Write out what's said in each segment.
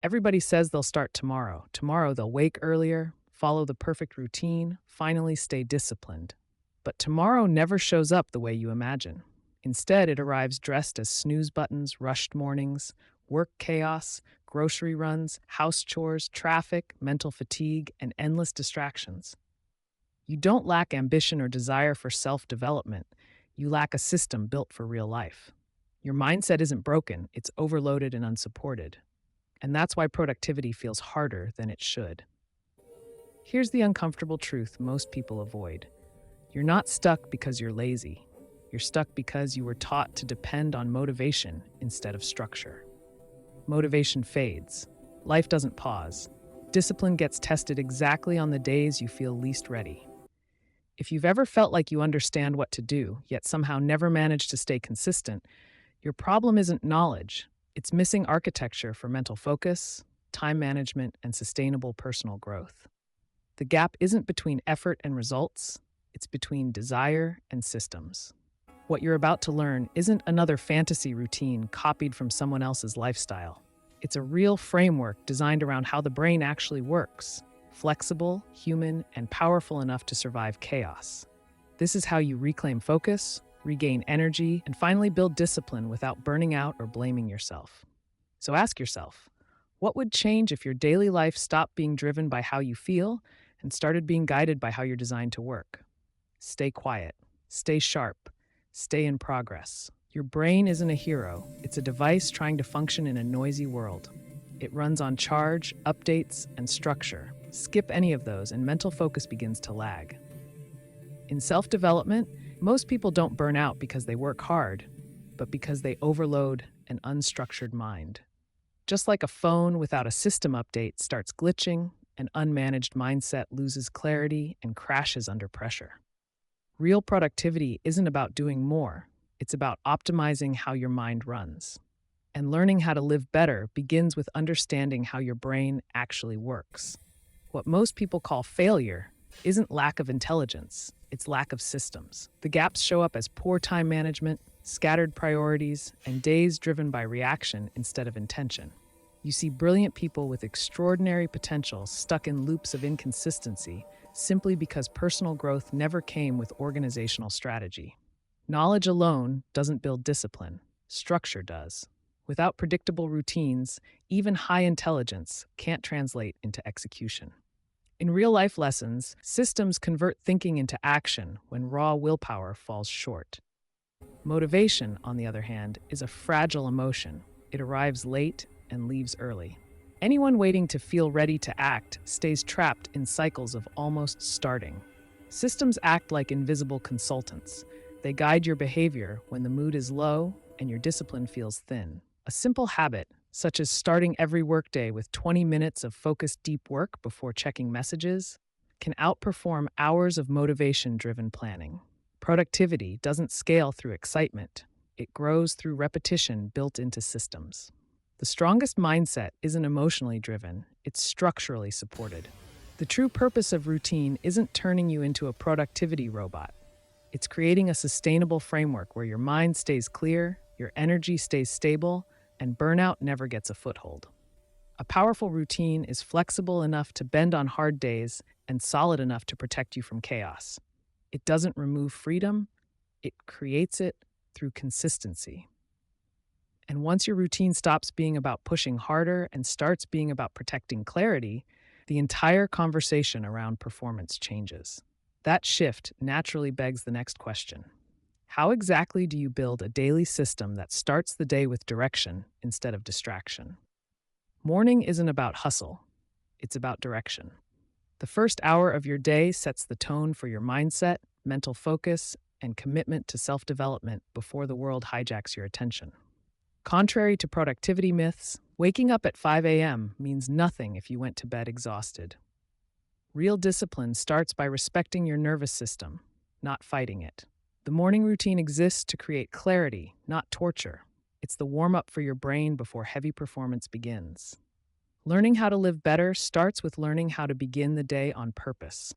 Everybody says they'll start tomorrow. Tomorrow they'll wake earlier, follow the perfect routine, finally stay disciplined. But tomorrow never shows up the way you imagine. Instead, it arrives dressed as snooze buttons, rushed mornings, work chaos, grocery runs, house chores, traffic, mental fatigue, and endless distractions. You don't lack ambition or desire for self development. You lack a system built for real life. Your mindset isn't broken, it's overloaded and unsupported. And that's why productivity feels harder than it should. Here's the uncomfortable truth most people avoid: you're not stuck because you're lazy. You're stuck because you were taught to depend on motivation instead of structure. Motivation fades. Life doesn't pause. Discipline gets tested exactly on the days you feel least ready. If you've ever felt like you understand what to do, yet somehow never managed to stay consistent, your problem isn't knowledge. It's missing architecture for mental focus, time management, and sustainable personal growth. The gap isn't between effort and results, it's between desire and systems. What you're about to learn isn't another fantasy routine copied from someone else's lifestyle. It's a real framework designed around how the brain actually works: flexible, human, and powerful enough to survive chaos. This is how you reclaim focus, regain energy, and finally build discipline without burning out or blaming yourself. So ask yourself, what would change if your daily life stopped being driven by how you feel and started being guided by how you're designed to work? Stay quiet, stay sharp, stay in progress. Your brain isn't a hero, it's a device trying to function in a noisy world. It runs on charge, updates, and structure. Skip any of those, and mental focus begins to lag. In self development, most people don't burn out because they work hard, but because they overload an unstructured mind. Just like a phone without a system update starts glitching, an unmanaged mindset loses clarity and crashes under pressure. Real productivity isn't about doing more, it's about optimizing how your mind runs. And learning how to live better begins with understanding how your brain actually works. What most people call failure isn't lack of intelligence, it's lack of systems. The gaps show up as poor time management, scattered priorities, and days driven by reaction instead of intention. You see brilliant people with extraordinary potential stuck in loops of inconsistency simply because personal growth never came with organizational strategy. Knowledge alone doesn't build discipline, structure does. Without predictable routines, even high intelligence can't translate into execution. In real-life lessons, systems convert thinking into action when raw willpower falls short. Motivation, on the other hand, is a fragile emotion. It arrives late and leaves early. Anyone waiting to feel ready to act stays trapped in cycles of almost starting. Systems act like invisible consultants. They guide your behavior when the mood is low and your discipline feels thin. A simple habit, such as starting every workday with 20 minutes of focused deep work before checking messages, can outperform hours of motivation-driven planning. Productivity doesn't scale through excitement. It grows through repetition built into systems. The strongest mindset isn't emotionally driven, it's structurally supported. The true purpose of routine isn't turning you into a productivity robot. It's creating a sustainable framework where your mind stays clear, your energy stays stable, and burnout never gets a foothold. A powerful routine is flexible enough to bend on hard days and solid enough to protect you from chaos. It doesn't remove freedom, it creates it through consistency. And once your routine stops being about pushing harder and starts being about protecting clarity, the entire conversation around performance changes. That shift naturally begs the next question. How exactly do you build a daily system that starts the day with direction instead of distraction? Morning isn't about hustle, it's about direction. The first hour of your day sets the tone for your mindset, mental focus, and commitment to self-development before the world hijacks your attention. Contrary to productivity myths, waking up at 5 a.m. means nothing if you went to bed exhausted. Real discipline starts by respecting your nervous system, not fighting it. The morning routine exists to create clarity, not torture. It's the warm-up for your brain before heavy performance begins. Learning how to live better starts with learning how to begin the day on purpose.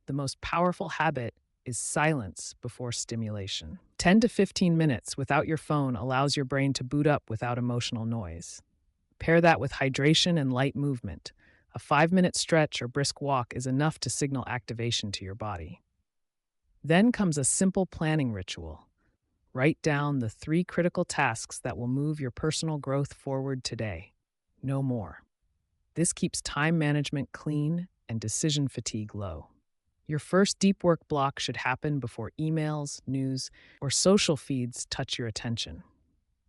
The most powerful habit is silence before stimulation. 10 to 15 minutes without your phone allows your brain to boot up without emotional noise. Pair that with hydration and light movement. A 5-minute stretch or brisk walk is enough to signal activation to your body. Then comes a simple planning ritual. Write down the 3 critical tasks that will move your personal growth forward today. No more. This keeps time management clean and decision fatigue low. Your first deep work block should happen before emails, news, or social feeds touch your attention.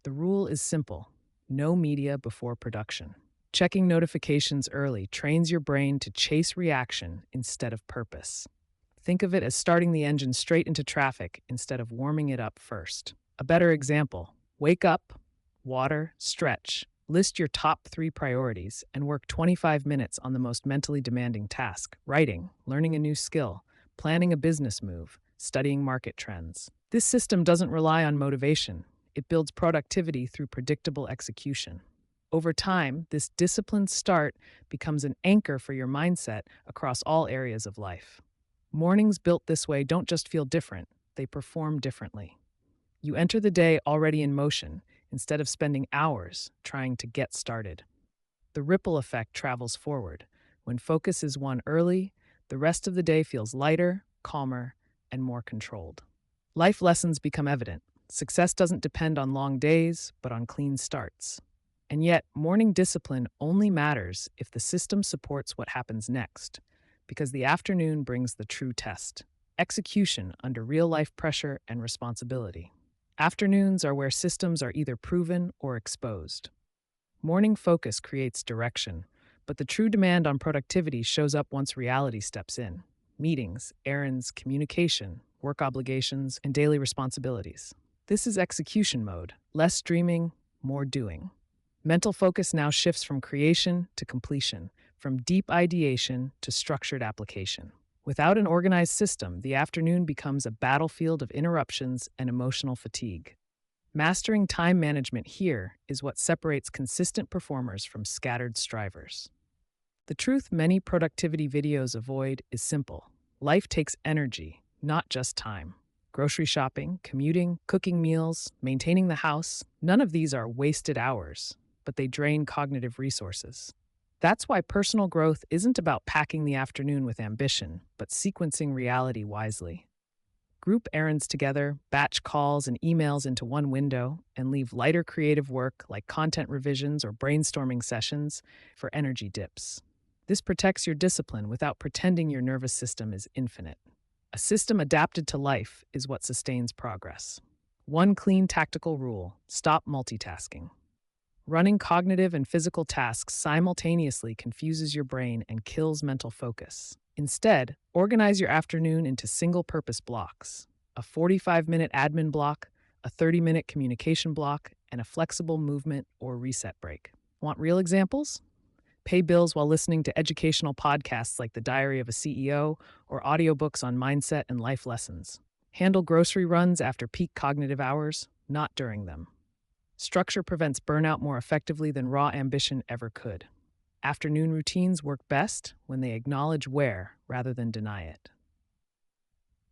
The rule is simple: no media before production. Checking notifications early trains your brain to chase reaction instead of purpose. Think of it as starting the engine straight into traffic instead of warming it up first. A better example: wake up, water, stretch, list your top 3 priorities, and work 25 minutes on the most mentally demanding task: writing, learning a new skill, planning a business move, studying market trends. This system doesn't rely on motivation. It builds productivity through predictable execution. Over time, this disciplined start becomes an anchor for your mindset across all areas of life. Mornings built this way don't just feel different, they perform differently. You enter the day already in motion instead of spending hours trying to get started. The ripple effect travels forward. When focus is won early, the rest of the day feels lighter, calmer, and more controlled. Life lessons become evident. Success doesn't depend on long days, but on clean starts. And yet, morning discipline only matters if the system supports what happens next, because the afternoon brings the true test: execution under real-life pressure and responsibility. Afternoons are where systems are either proven or exposed. Morning focus creates direction, but the true demand on productivity shows up once reality steps in: meetings, errands, communication, work obligations, and daily responsibilities. This is execution mode: less dreaming, more doing. Mental focus now shifts from creation to completion, from deep ideation to structured application. Without an organized system, the afternoon becomes a battlefield of interruptions and emotional fatigue. Mastering time management here is what separates consistent performers from scattered strivers. The truth many productivity videos avoid is simple: life takes energy, not just time. Grocery shopping, commuting, cooking meals, maintaining the house — none of these are wasted hours, but they drain cognitive resources. That's why personal growth isn't about packing the afternoon with ambition, but sequencing reality wisely. Group errands together, batch calls and emails into one window, and leave lighter creative work like content revisions or brainstorming sessions for energy dips. This protects your discipline without pretending your nervous system is infinite. A system adapted to life is what sustains progress. One clean tactical rule: stop multitasking. Running cognitive and physical tasks simultaneously confuses your brain and kills mental focus. Instead, organize your afternoon into single-purpose blocks: a 45-minute admin block, a 30-minute communication block, and a flexible movement or reset break. Want real examples? Pay bills while listening to educational podcasts like The Diary of a CEO or audiobooks on mindset and life lessons. Handle grocery runs after peak cognitive hours, not during them. Structure prevents burnout more effectively than raw ambition ever could. Afternoon routines work best when they acknowledge where rather than deny it.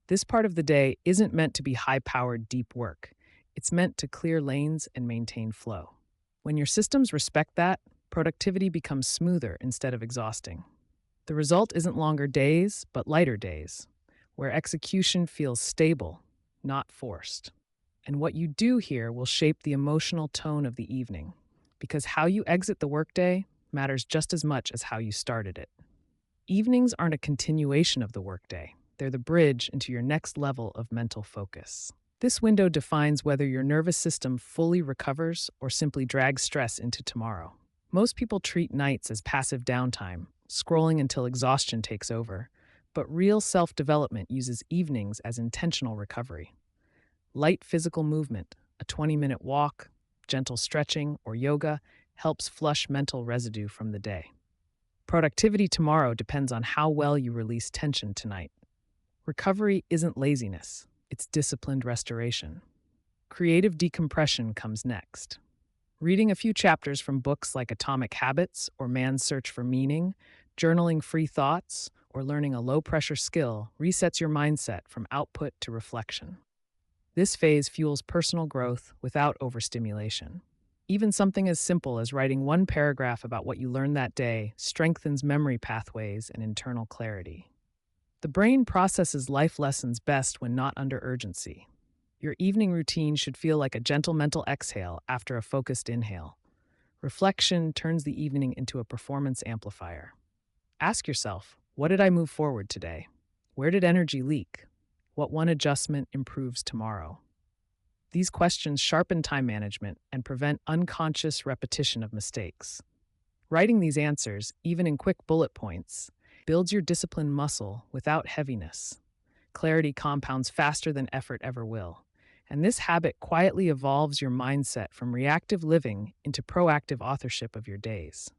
This part of the day isn't meant to be high-powered deep work. It's meant to clear lanes and maintain flow. When your systems respect that, productivity becomes smoother instead of exhausting. The result isn't longer days, but lighter days, where execution feels stable, not forced. And what you do here will shape the emotional tone of the evening, because how you exit the workday matters just as much as how you started it. Evenings aren't a continuation of the workday. They're the bridge into your next level of mental focus. This window defines whether your nervous system fully recovers or simply drags stress into tomorrow. Most people treat nights as passive downtime, scrolling until exhaustion takes over, but real self-development uses evenings as intentional recovery. Light physical movement, a 20-minute walk, gentle stretching, or yoga helps flush mental residue from the day. Productivity tomorrow depends on how well you release tension tonight. Recovery isn't laziness, it's disciplined restoration. Creative decompression comes next. Reading a few chapters from books like Atomic Habits or Man's Search for Meaning, journaling free thoughts, or learning a low-pressure skill resets your mindset from output to reflection. This phase fuels personal growth without overstimulation. Even something as simple as writing one paragraph about what you learned that day strengthens memory pathways and internal clarity. The brain processes life lessons best when not under urgency. Your evening routine should feel like a gentle mental exhale after a focused inhale. Reflection turns the evening into a performance amplifier. Ask yourself, what did I move forward today? Where did energy leak? What one adjustment improves tomorrow? These questions sharpen time management and prevent unconscious repetition of mistakes. Writing these answers, even in quick bullet points, builds your discipline muscle without heaviness. Clarity compounds faster than effort ever will. And this habit quietly evolves your mindset from reactive living into proactive authorship of your days.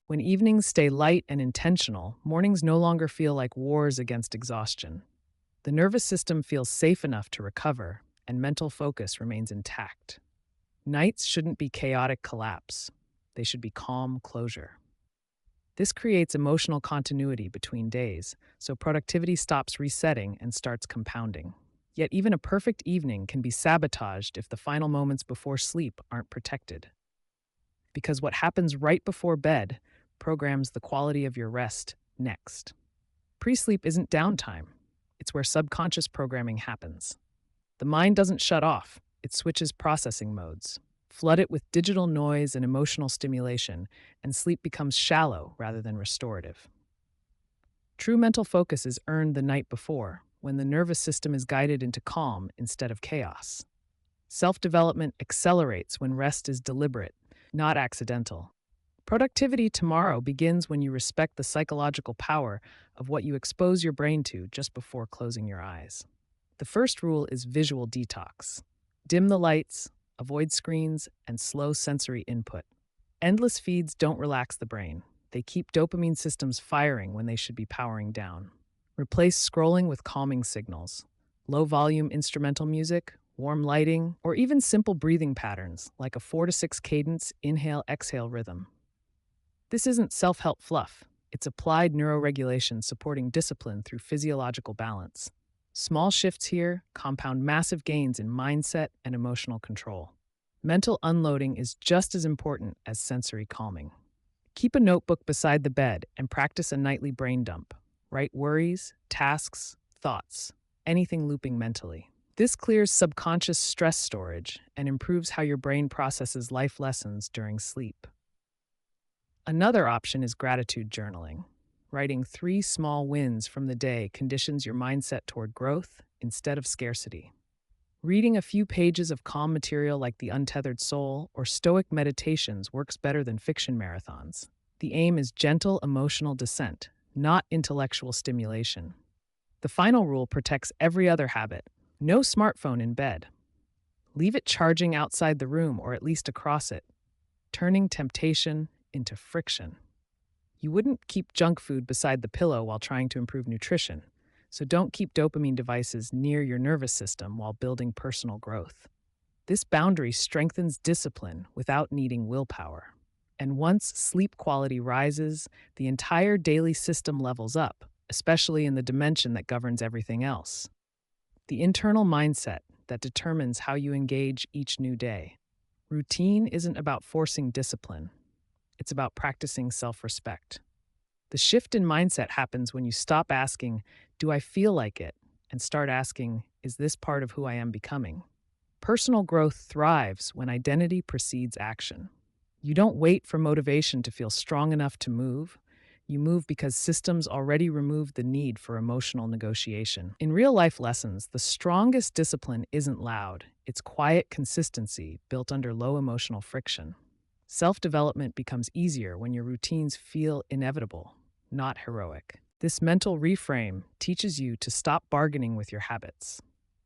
When evenings stay light and intentional, mornings no longer feel like wars against exhaustion. The nervous system feels safe enough to recover, and mental focus remains intact. Nights shouldn't be chaotic collapse. They should be calm closure. This creates emotional continuity between days, so productivity stops resetting and starts compounding. Yet even a perfect evening can be sabotaged if the final moments before sleep aren't protected. Because what happens right before bed programs the quality of your rest next. Pre-sleep isn't downtime. It's where subconscious programming happens. The mind doesn't shut off, it switches processing modes. Flood it with digital noise and emotional stimulation, and sleep becomes shallow rather than restorative. True mental focus is earned the night before, when the nervous system is guided into calm instead of chaos. Self-development accelerates when rest is deliberate, not accidental. Productivity tomorrow begins when you respect the psychological power of what you expose your brain to just before closing your eyes. The first rule is visual detox. Dim the lights, avoid screens, and slow sensory input. Endless feeds don't relax the brain. They keep dopamine systems firing when they should be powering down. Replace scrolling with calming signals. Low-volume instrumental music, warm lighting, or even simple breathing patterns like a 4-6 cadence inhale-exhale rhythm. This isn't self-help fluff. It's applied neuroregulation supporting discipline through physiological balance. Small shifts here compound massive gains in mindset and emotional control. Mental unloading is just as important as sensory calming. Keep a notebook beside the bed and practice a nightly brain dump. Write worries, tasks, thoughts, anything looping mentally. This clears subconscious stress storage and improves how your brain processes life lessons during sleep. Another option is gratitude journaling. Writing 3 small wins from the day conditions your mindset toward growth instead of scarcity. Reading a few pages of calm material like The Untethered Soul or Stoic Meditations works better than fiction marathons. The aim is gentle emotional descent, not intellectual stimulation. The final rule protects every other habit. No smartphone in bed. Leave it charging outside the room or at least across it, turning temptation into friction. You wouldn't keep junk food beside the pillow while trying to improve nutrition, so don't keep dopamine devices near your nervous system while building personal growth. This boundary strengthens discipline without needing willpower. And once sleep quality rises, the entire daily system levels up, especially in the dimension that governs everything else. The internal mindset that determines how you engage each new day. Routine isn't about forcing discipline. It's about practicing self-respect. The shift in mindset happens when you stop asking, "Do I feel like it?" and start asking, "Is this part of who I am becoming?" Personal growth thrives when identity precedes action. You don't wait for motivation to feel strong enough to move. You move because systems already removed the need for emotional negotiation. In real-life lessons, the strongest discipline isn't loud. It's quiet consistency built under low emotional friction. Self-development becomes easier when your routines feel inevitable, not heroic. This mental reframe teaches you to stop bargaining with your habits.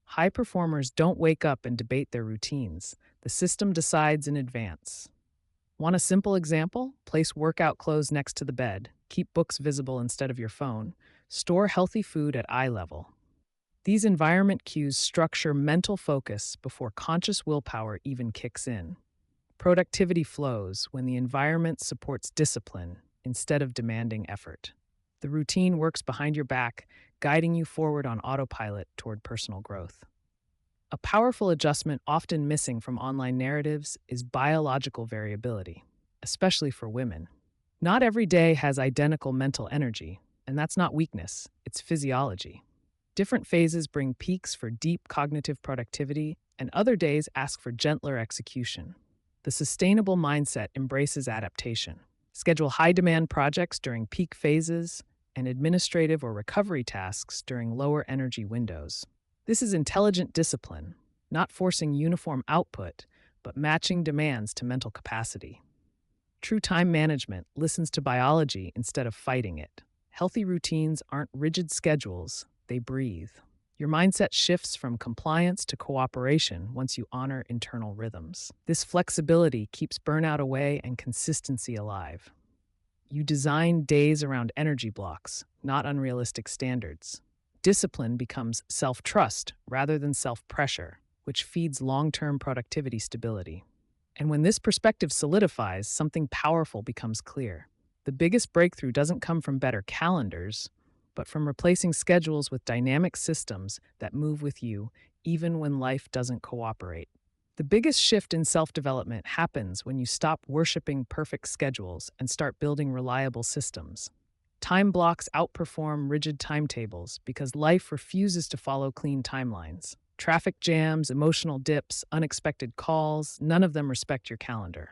High performers don't wake up and debate their routines. The system decides in advance. Want a simple example? Place workout clothes next to the bed, keep books visible instead of your phone, store healthy food at eye level. These environment cues structure mental focus before conscious willpower even kicks in. Productivity flows when the environment supports discipline instead of demanding effort. The routine works behind your back, guiding you forward on autopilot toward personal growth. A powerful adjustment often missing from online narratives is biological variability, especially for women. Not every day has identical mental energy, and that's not weakness, it's physiology. Different phases bring peaks for deep cognitive productivity, and other days ask for gentler execution. The sustainable mindset embraces adaptation. Schedule high demand projects during peak phases and administrative or recovery tasks during lower energy windows. This is intelligent discipline, not forcing uniform output, but matching demands to mental capacity. True time management listens to biology instead of fighting it. Healthy routines aren't rigid schedules, they breathe. Your mindset shifts from compliance to cooperation once you honor internal rhythms. This flexibility keeps burnout away and consistency alive. You design days around energy blocks, not unrealistic standards. Discipline becomes self-trust rather than self-pressure, which feeds long-term productivity stability. And when this perspective solidifies, something powerful becomes clear. The biggest breakthrough doesn't come from better calendars, but from replacing schedules with dynamic systems that move with you even when life doesn't cooperate. The biggest shift in self-development happens when you stop worshiping perfect schedules and start building reliable systems. Time blocks outperform rigid timetables because life refuses to follow clean timelines. Traffic jams, emotional dips, unexpected calls, none of them respect your calendar.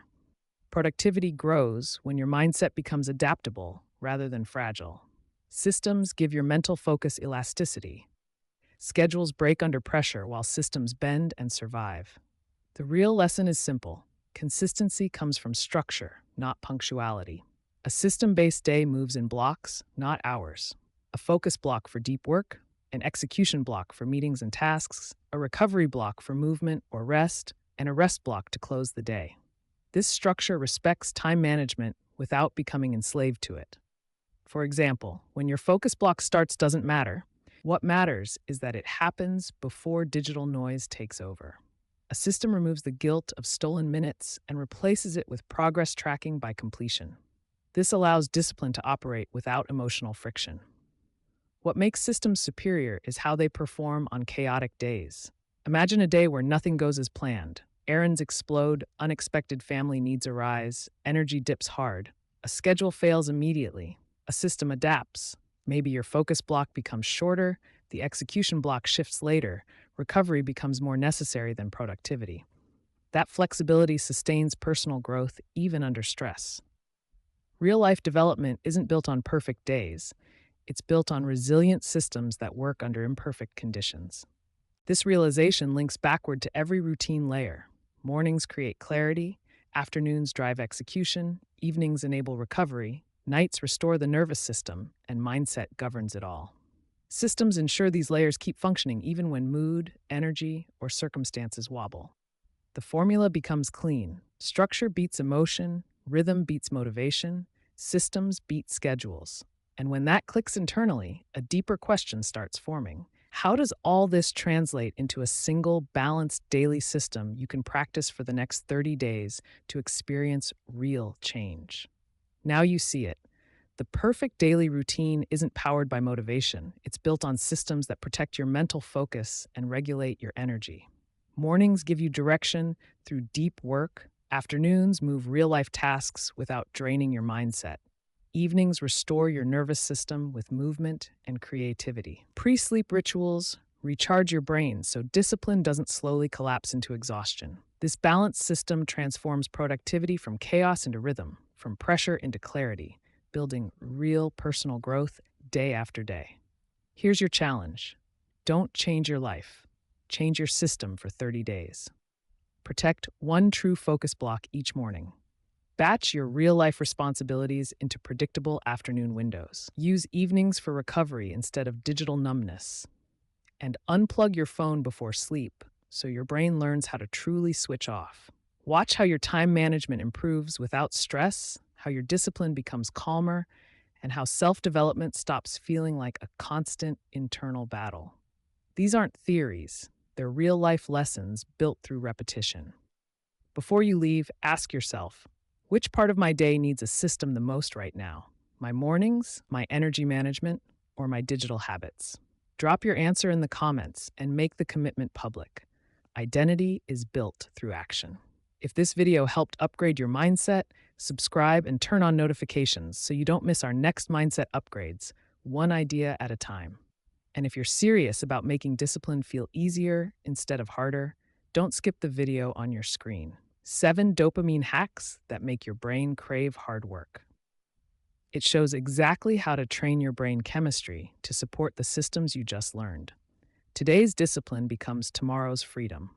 Productivity grows when your mindset becomes adaptable rather than fragile. Systems give your mental focus elasticity. Schedules break under pressure while systems bend and survive. The real lesson is simple. Consistency comes from structure, not punctuality. A system-based day moves in blocks, not hours. A focus block for deep work, an execution block for meetings and tasks, a recovery block for movement or rest, and a rest block to close the day. This structure respects time management without becoming enslaved to it. For example, when your focus block starts doesn't matter. What matters is that it happens before digital noise takes over. A system removes the guilt of stolen minutes and replaces it with progress tracking by completion. This allows discipline to operate without emotional friction. What makes systems superior is how they perform on chaotic days. Imagine a day where nothing goes as planned. Errands explode, unexpected family needs arise, energy dips hard. A schedule fails immediately. A system adapts. Maybe your focus block becomes shorter, the execution block shifts later, recovery becomes more necessary than productivity. That flexibility sustains personal growth even under stress. Real-life development isn't built on perfect days. It's built on resilient systems that work under imperfect conditions. This realization links backward to every routine layer. Mornings create clarity, afternoons drive execution, evenings enable recovery, nights restore the nervous system, and mindset governs it all. Systems ensure these layers keep functioning even when mood, energy, or circumstances wobble. The formula becomes clean. Structure beats emotion, rhythm beats motivation, systems beat schedules. And when that clicks internally, a deeper question starts forming. How does all this translate into a single, balanced daily system you can practice for the next 30 days to experience real change? Now you see it. The perfect daily routine isn't powered by motivation. It's built on systems that protect your mental focus and regulate your energy. Mornings give you direction through deep work. Afternoons move real-life tasks without draining your mindset. Evenings restore your nervous system with movement and creativity. Pre-sleep rituals recharge your brain so discipline doesn't slowly collapse into exhaustion. This balanced system transforms productivity from chaos into rhythm, from pressure into clarity, building real personal growth day after day. Here's your challenge. Don't change your life. Change your system for 30 days. Protect one true focus block each morning. Batch your real-life responsibilities into predictable afternoon windows. Use evenings for recovery instead of digital numbness. And unplug your phone before sleep so your brain learns how to truly switch off. Watch how your time management improves without stress, how your discipline becomes calmer, and how self-development stops feeling like a constant internal battle. These aren't theories, they're real-life lessons built through repetition. Before you leave, ask yourself, which part of my day needs a system the most right now? My mornings, my energy management, or my digital habits? Drop your answer in the comments and make the commitment public. Identity is built through action. If this video helped upgrade your mindset, subscribe and turn on notifications so you don't miss our next mindset upgrades, one idea at a time. And if you're serious about making discipline feel easier instead of harder, don't skip the video on your screen. 7 dopamine hacks that make your brain crave hard work. It shows exactly how to train your brain chemistry to support the systems you just learned. Today's discipline becomes tomorrow's freedom.